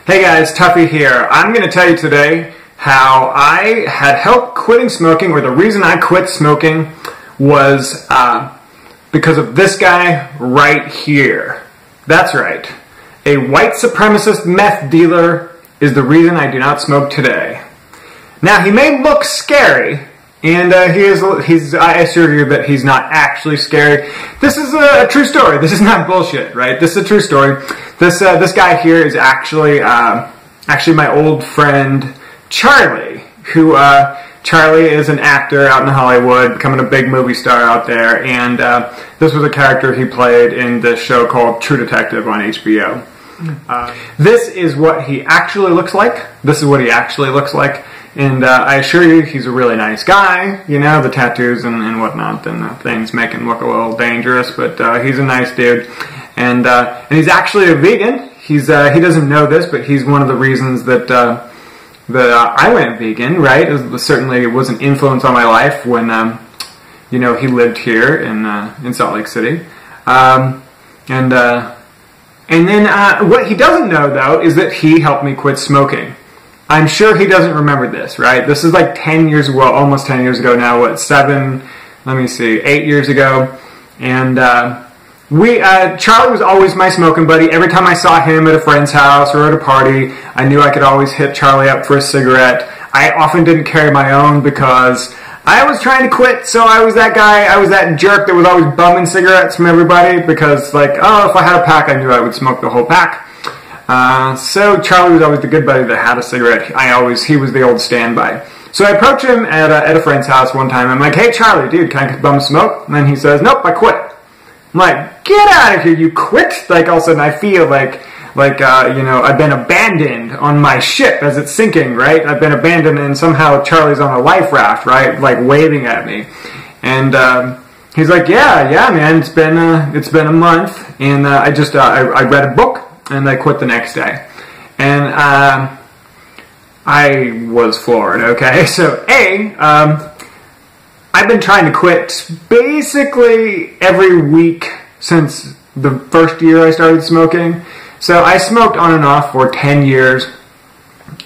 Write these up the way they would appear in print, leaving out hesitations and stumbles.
Hey guys, Tuffy here. I'm going to tell you today how I had help quitting smoking, or the reason I quit smoking was because of this guy right here. That's right. A white supremacist meth dealer is the reason I do not smoke today. Now, he may look scary, and I assure you that he's not actually scary. This is a true story. This is not bullshit, right? This is a true story. This guy here is actually my old friend Charlie, who Charlie is an actor out in Hollywood, becoming a big movie star out there, and this was a character he played in this show called True Detective on HBO. This is what he actually looks like. This is what he actually looks like. And I assure you, he's a really nice guy. You know, the tattoos and whatnot and things make him look a little dangerous, but he's a nice dude. And he's actually a vegan. He doesn't know this, but he's one of the reasons that I went vegan, right? It was an influence on my life when you know, he lived here in Salt Lake City. And then what he doesn't know, though, is that he helped me quit smoking. I'm sure he doesn't remember this, right? This is like 10 years ago, almost 10 years ago now, 8 years ago. And Charlie was always my smoking buddy. Every time I saw him at a friend's house or at a party, I knew I could always hit Charlie up for a cigarette. I often didn't carry my own because I was trying to quit, so I was that guy, I was that jerk that was always bumming cigarettes from everybody because, like, oh, if I had a pack, I knew I would smoke the whole pack. So Charlie was always the good buddy that had a cigarette. He was the old standby. So I approached him at a friend's house one time. I'm like, hey Charlie, dude, can I bum smoke? And then he says, nope, I quit. I'm like, get out of here, you quit? Like, all of a sudden I feel like you know, I've been abandoned on my ship as it's sinking, right? I've been abandoned and somehow Charlie's on a life raft, right? Like waving at me. And, he's like, yeah, man, it's been a month. And, I read a book and I quit the next day. And, I was floored, okay? So, I've been trying to quit basically every week since the first year I started smoking. So I smoked on and off for 10 years,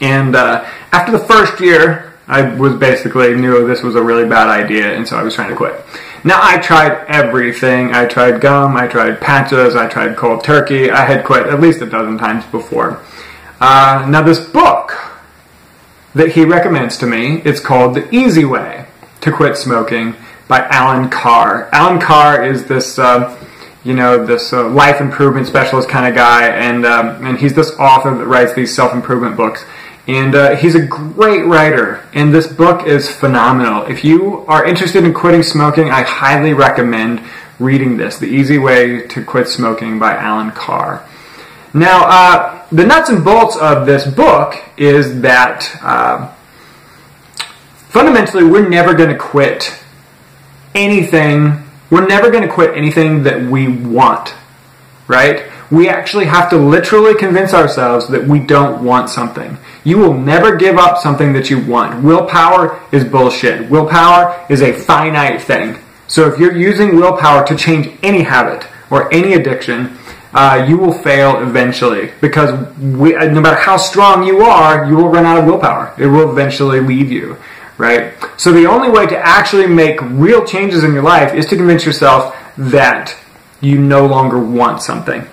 and after the first year, I was basically knew this was a really bad idea, and so I was trying to quit. Now, I tried everything. I tried gum, I tried patches, I tried cold turkey. I had quit at least a dozen times before. Now, this book that he recommends to me, it's called The Easy Way to Quit Smoking by Alan Carr. Alan Carr is this you know, this life improvement specialist kind of guy, and he's this author that writes these self-improvement books. And he's a great writer, and this book is phenomenal. If you are interested in quitting smoking, I highly recommend reading this, The Easy Way to Quit Smoking by Alan Carr. Now, the nuts and bolts of this book is that fundamentally we're never going to quit anything. We're never going to quit anything that we want, right? We actually have to literally convince ourselves that we don't want something. You will never give up something that you want. Willpower is bullshit. Willpower is a finite thing. So if you're using willpower to change any habit or any addiction, you will fail eventually because no matter how strong you are, you will run out of willpower. It will eventually leave you. Right? So the only way to actually make real changes in your life is to convince yourself that you no longer want something.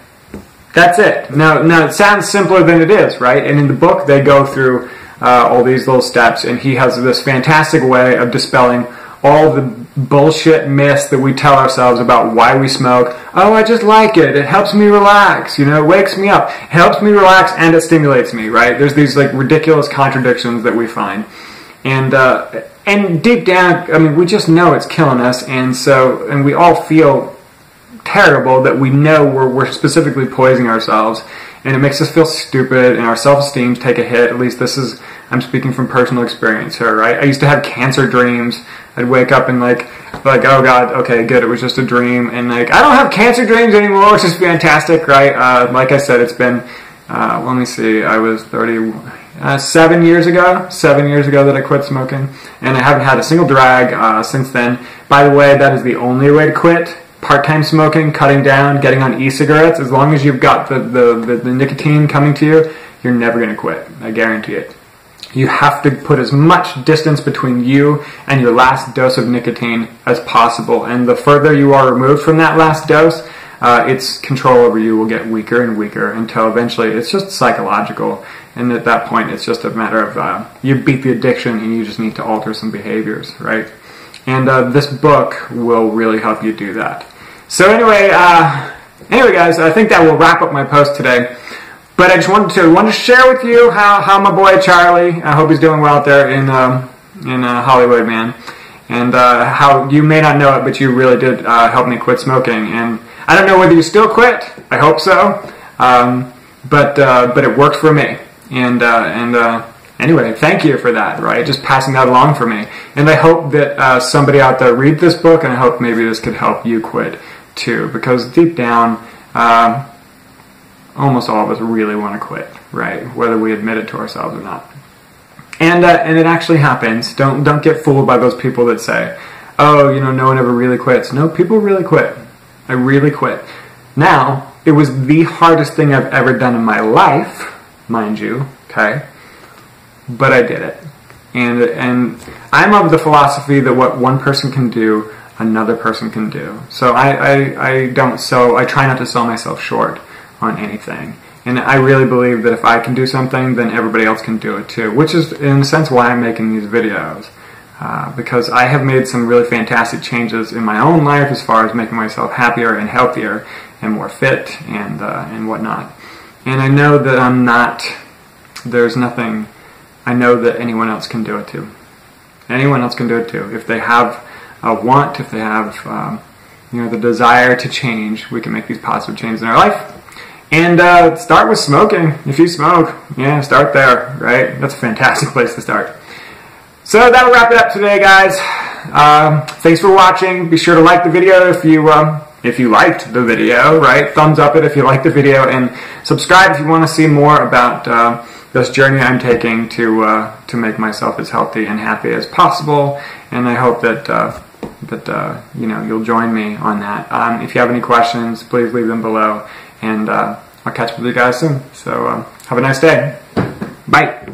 That's it. Now it sounds simpler than it is, right? And in the book, they go through all these little steps, and he has this fantastic way of dispelling all the bullshit myths that we tell ourselves about why we smoke. Oh, I just like it. It helps me relax. You know, it wakes me up. It helps me relax, and it stimulates me, right? There's these like ridiculous contradictions that we find. And deep down, I mean, we just know it's killing us, and we all feel terrible that we know we're specifically poisoning ourselves, and it makes us feel stupid, and our self-esteem take a hit. At least I'm speaking from personal experience here, right? I used to have cancer dreams. I'd wake up and like, oh God, okay, good, it was just a dream, and like, I don't have cancer dreams anymore, which is fantastic, right? Like I said, it's been, let me see, I was 7 years ago that I quit smoking, and I haven't had a single drag since then. By the way, that is the only way to quit. Part-time smoking, cutting down, getting on e-cigarettes. As long as you've got the nicotine coming to you, you're never going to quit. I guarantee it. You have to put as much distance between you and your last dose of nicotine as possible. And the further you are removed from that last dose, its control over you will get weaker and weaker until eventually it's just psychological. And at that point, it's just a matter of you beat the addiction and you just need to alter some behaviors, right? And this book will really help you do that. So anyway, guys, I think that will wrap up my post today. But I just wanted to share with you how my boy Charlie, I hope he's doing well out there in Hollywood, man. And how you may not know it, but you really did help me quit smoking. And I don't know whether you still quit. I hope so. But it worked for me. And anyway, thank you for that, right? Just passing that along for me. And I hope that somebody out there read this book, and I hope maybe this could help you quit too. Because deep down, almost all of us really want to quit, right? Whether we admit it to ourselves or not. And it actually happens. Don't get fooled by those people that say, oh, no one ever really quits. No, people really quit. I really quit. Now, it was the hardest thing I've ever done in my life, mind you, okay? But I did it. And I'm of the philosophy that what one person can do, another person can do. So I try not to sell myself short on anything. And I really believe that if I can do something, then everybody else can do it too, which is in a sense why I'm making these videos. Because I have made some really fantastic changes in my own life as far as making myself happier and healthier and more fit and whatnot. And I know that I know that anyone else can do it too. Anyone else can do it too. If they have a want, if they have the desire to change, we can make these positive changes in our life. And start with smoking. If you smoke, start there, right? That's a fantastic place to start. So that'll wrap it up today, guys. Thanks for watching. Be sure to like the video if you liked the video, right? Thumbs up it if you liked the video, and subscribe if you want to see more about this journey I'm taking to make myself as healthy and happy as possible. And I hope that you'll join me on that. If you have any questions, please leave them below, and I'll catch up with you guys soon. So have a nice day. Bye.